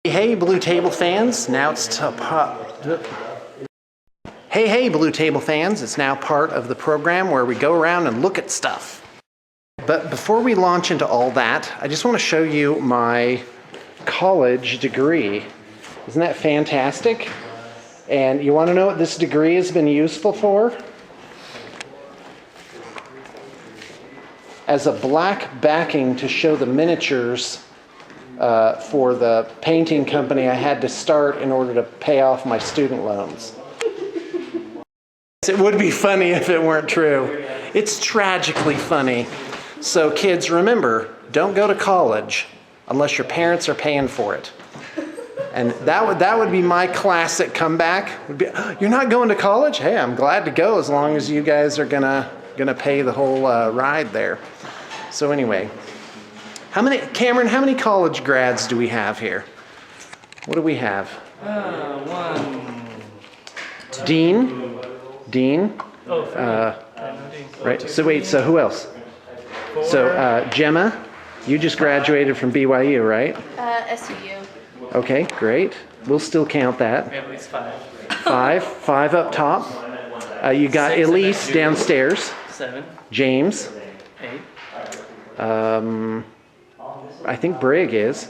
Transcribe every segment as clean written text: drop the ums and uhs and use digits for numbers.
Hey, Blue Table fans, now it's Hey, Blue Table fans, it's now part of the program where we go around and look at stuff. But before we launch into all that, I just want to show you my college degree. Isn't that fantastic? And you want to know what this degree has been useful for? As a black backing to show the miniatures for the painting company I had to start in order to pay off my student loans. It would be funny if it weren't true. It's tragically funny. So kids, remember, don't go to college unless your parents are paying for it. And that would be my classic comeback. Would be, you're not going to college? Hey, I'm glad to go as long as you guys are gonna pay the whole ride there. So anyway, Cameron, how many college grads do we have here? What do we have? One. Dean. Oh, three. Right. So wait. So who else? Four. So Gemma, you just graduated from BYU, right? SUU. Okay, great. We'll still count that. We have at least five. Five up top. You got Six Elise downstairs. 7. James. 8. I think Brig is.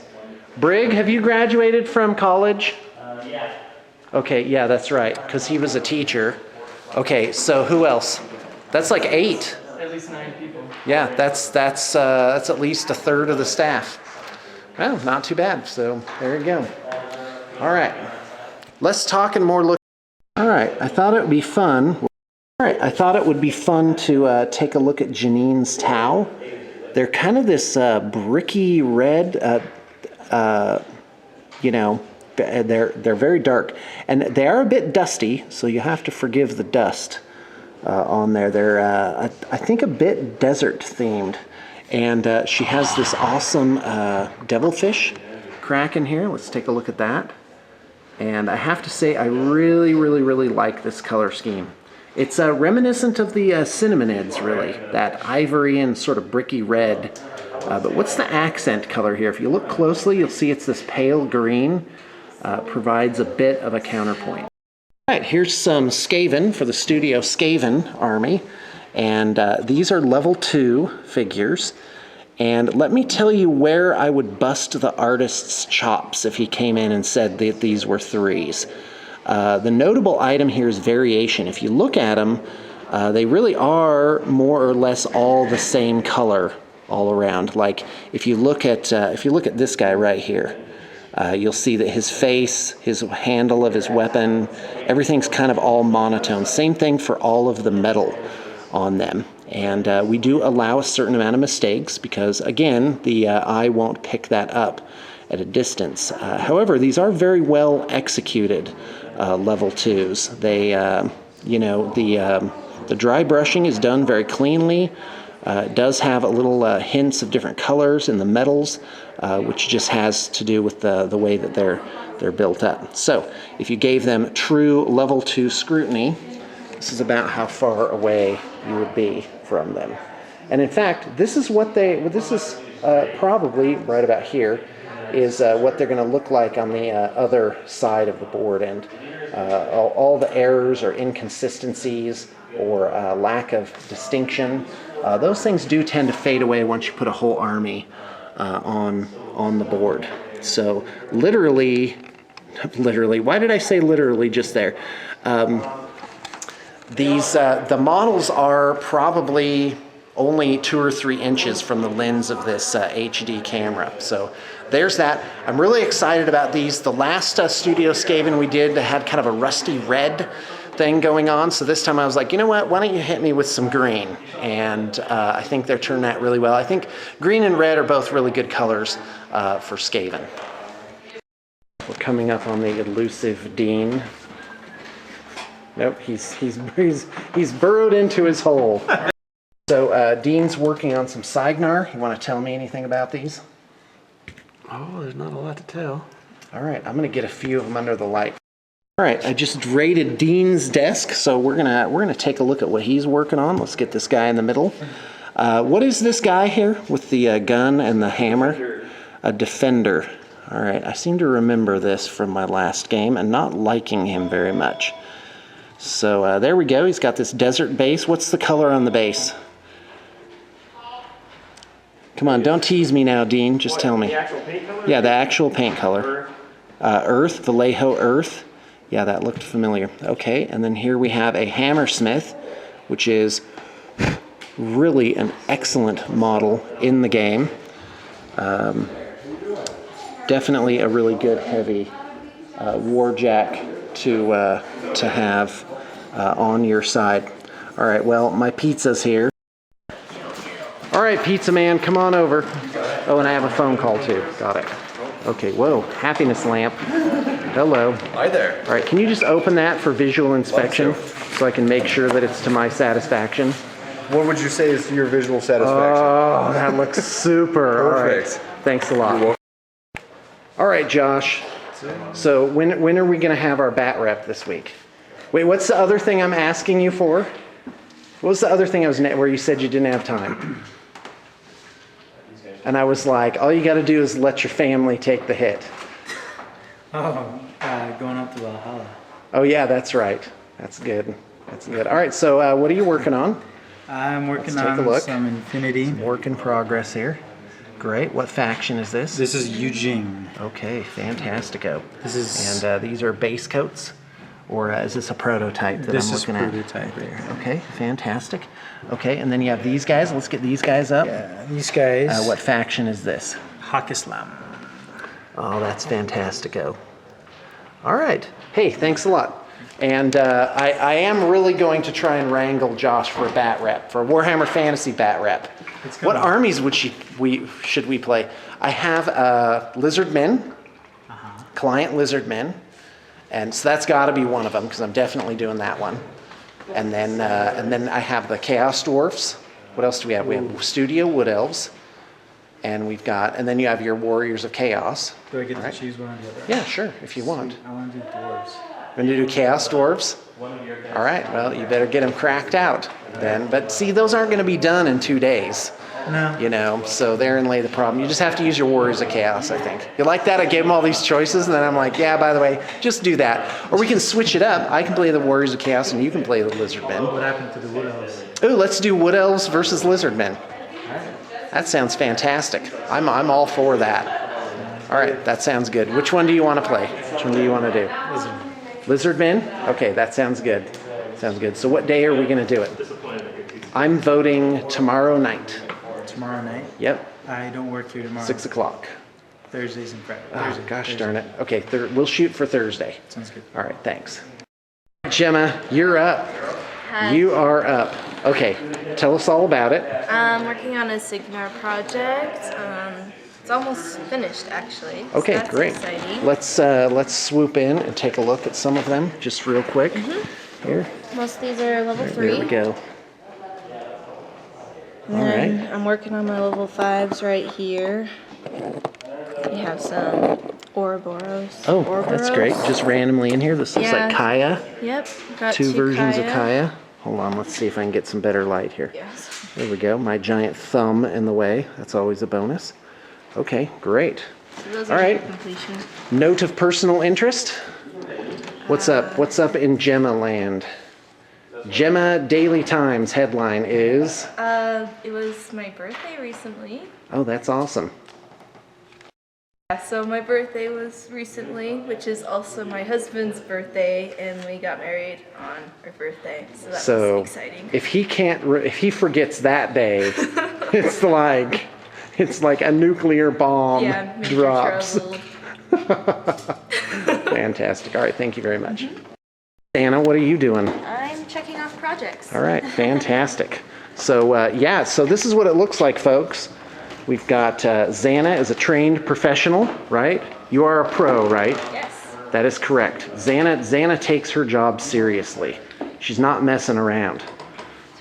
Brig, have you graduated from college? Yeah. Okay, yeah, that's right, because he was a teacher. Okay, so who else? That's like 8. At least 9 people. Yeah, that's at least a third of the staff. Well, not too bad. So there you go. All right, let's talk and more look. All right, I thought it would be fun. All right, I thought it would be fun to take a look at Janine's towel. They're kind of this bricky red, you know, they're very dark, and they are a bit dusty, so you have to forgive the dust on there. They're, I think, a bit desert themed, and she has this awesome devilfish crack in here. Let's take a look at that. And I have to say, I really like this color scheme. It's reminiscent of the cinnamonids, really, that ivory and sort of bricky red. But what's the accent color here? If you look closely, you'll see it's this pale green. Provides a bit of a counterpoint. All right, here's some Skaven for the Studio Skaven army. And these are level 2 figures. And let me tell you where I would bust the artist's chops if he came in and said that these were 3s. The notable item here is variation. If you look at them, they really are more or less all the same color all around. Like if you look at this guy right here, you'll see that his face, his handle of his weapon, everything's kind of all monotone. Same thing for all of the metal on them. And we do allow a certain amount of mistakes because, again, the eye won't pick that up at a distance. However, these are very well executed level 2s. They, you know, the dry brushing is done very cleanly. It does have a little hints of different colors in the metals, which just has to do with the way that they're built up. So if you gave them true level 2 scrutiny, this is about how far away you would be from them. And in fact, this is what this is probably right about here, is what they're going to look like on the other side of the board. And all the errors or inconsistencies or lack of distinction, those things do tend to fade away once you put a whole army on the board. So literally, why did I say literally just there? The models are probably only 2 or 3 inches from the lens of this HD camera. So there's that. I'm really excited about these. The last Studio Skaven we did had kind of a rusty red thing going on. So this time I was like, you know what, why don't you hit me with some green? And I think they're turning out really well. I think green and red are both really good colors for Skaven. We're coming up on the elusive Dean. Nope, he's burrowed into his hole. So Dean's working on some Cygnar. You want to tell me anything about these? Oh, there's not a lot to tell. All right, I'm gonna get a few of them under the light. All right, I just raided Dean's desk, so we're gonna take a look at what he's working on. Let's get this guy in the middle. What is this guy here with the gun and the hammer? A defender. All right, I seem to remember this from my last game and not liking him very much. So there we go. He's got this desert base. What's the color on the base? Come on, don't tease me now, Dean. Just tell me. The actual paint color? Yeah, the actual paint color. Earth, Vallejo Earth. Yeah, that looked familiar. Okay, and then here we have a Hammersmith, which is really an excellent model in the game. Definitely a really good heavy warjack to have on your side. All right, well, my pizza's here. All right, pizza man, come on over. Oh, and I have a phone call too. Got it. Okay, whoa, happiness lamp. Hello. Hi there. All right, can you just open that for visual inspection so I can make sure that it's to my satisfaction? What would you say is your visual satisfaction? Oh, that looks super. Perfect. All right. Thanks a lot. All right, Josh. So when are we going to have our bat rep this week? Wait, what's the other thing I'm asking you for? What was the other thing where you said you didn't have time? And I was like, all you got to do is let your family take the hit. Oh, going up to Valhalla. Oh yeah, that's right. That's good. That's good. All right, so what are you working on? I'm working Let's take a on look. some Infinity. Work in progress here. Great. What faction is this? This is Eugene. Okay, fantastico. This is And these are base coats, or is this a prototype that this I'm is looking at? prototype there. Okay, fantastic. Okay, and then you have these guys. Let's get these guys up. Yeah, these guys. What faction is this? Hakislam. Oh, that's fantastico. All right. Hey, thanks a lot. And I am really going to try and wrangle Josh for a bat rep, for a Warhammer Fantasy bat rep. What armies should we play? I have Lizard Men, Client Lizard Men, and so that's got to be one of them because I'm definitely doing that one. And then I have the Chaos Dwarfs. What else do we have? We have Studio Wood Elves, and then you have your Warriors of Chaos. Do I get to choose one or the other? Yeah, sure, if you want. I want to do dwarves. You want to do Chaos Dwarves? All right, well, you better get them cracked out then. But see, those aren't going to be done in 2 days. No. You know, so therein lay the problem. You just have to use your Warriors of Chaos, I think. You like that? I gave them all these choices, and then I'm like, yeah, by the way, just do that. Or we can switch it up. I can play the Warriors of Chaos, and you can play the Lizard Men. What happened to the Wood Elves? Ooh, let's do Wood Elves versus Lizard Men. That sounds fantastic. I'm all for that. All right, that sounds good. Which one do you want to play? Which one do you want to do? Lizard Men? Okay, that sounds good. Sounds good. So what day are we going to do it? I'm voting tomorrow night. Tomorrow night? Yep, I don't work here tomorrow. 6 o'clock. Thursdays and Fridays. Oh, gosh darn it. Okay, we'll shoot for Thursday. Sounds good. All right, thanks. Gemma, you're up. Hi. You are up. Okay, tell us all about it. I'm working on a Cygnar project. It's almost finished, actually. So Okay, that's great. Exciting. Let's swoop in and take a look at some of them just real quick. Here, Most of these are level 3. there we go. And All then right. I'm working on my level 5s right here. We have some Ouroboros. Oh, that's great. Just randomly in here. This looks Yeah. like Kaya. Yep. Got 2 versions of Kaya. Kaya. Hold on, let's see if I can get some better light here. Yes. There we go. My giant thumb in the way. That's always a bonus. Okay, great. So those All are right. for completion. Note of personal interest. What's up? What's up in Gemma land? Gemma Daily Times headline is, It was my birthday recently. oh, that's awesome. Yeah, so my birthday was recently, which is also my husband's birthday, and we got married on our birthday, so that So was exciting. if he forgets that day, it's like a nuclear bomb Yeah, major drops. trouble. Fantastic. All right, thank you very much. Anna, what are you doing? I'm checking off projects. All right, fantastic. So so this is what it looks like, folks. We've got Xana is a trained professional, right? You are a pro, right? Yes. That is correct. Xana takes her job seriously. She's not messing around.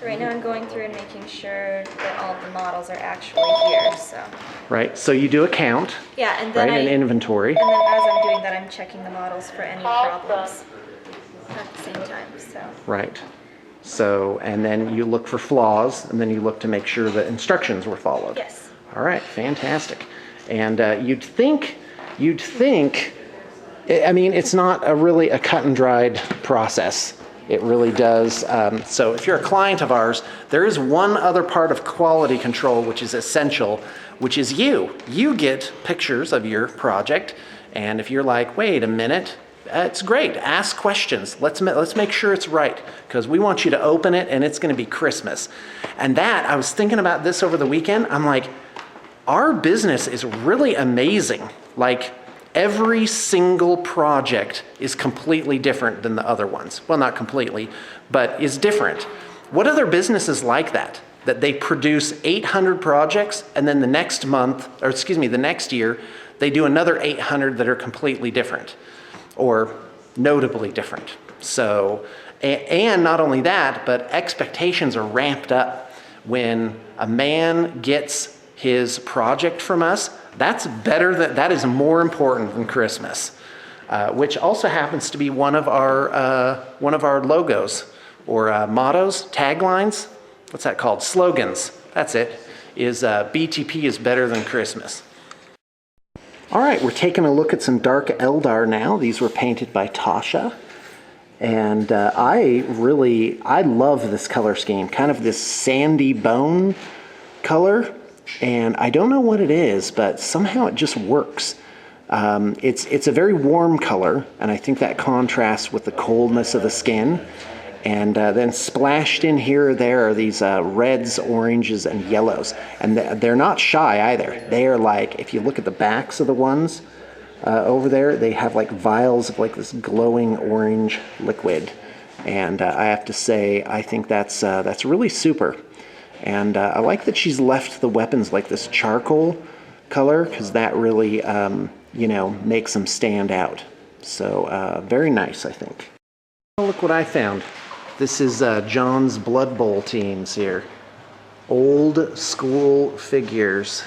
So right now I'm going through and making sure that all the models are actually here, so. Right, so you do a count, Yeah, and then right, an inventory. and then as I'm doing that, I'm checking the models for any problems at the same time, so. Right. So, and then you look for flaws, and then you look to make sure that instructions were followed. Yes. All right, fantastic. And you'd think you'd think, I mean, it's not really a cut and dried process. It really does. So if you're a client of ours, there is one other part of quality control which is essential, which is you. You get pictures of your project, and if you're like, wait a minute, it's great. Ask questions. Let's make sure it's right, because we want you to open it and it's going to be Christmas. And that, I was thinking about this over the weekend. I'm like, our business is really amazing. Like, every single project is completely different than the other ones. Well, not completely, but is different. What other business is like that? That they produce 800 projects and then the next year, they do another 800 that are completely different or notably different. So, and not only that, but expectations are ramped up. When a man gets his project from us, that is more important than Christmas, which also happens to be one of our logos or mottos, taglines. What's that called? Slogans. That's it. Is BTP is better than Christmas. All right, we're taking a look at some dark Eldar now. These were painted by Tasha, and I love this color scheme. Kind of this sandy bone color. And I don't know what it is, but somehow it just works. It's a very warm color, and I think that contrasts with the coldness of the skin. And then splashed in here or there are these reds, oranges, and yellows. And they're not shy either. They are like, if you look at the backs of the ones over there, they have like vials of like this glowing orange liquid. And I have to say, I think that's really super. And I like that she's left the weapons like this charcoal color, because that really, makes them stand out. So very nice, I think. Oh, look what I found. This is John's Blood Bowl teams here. Old school figures.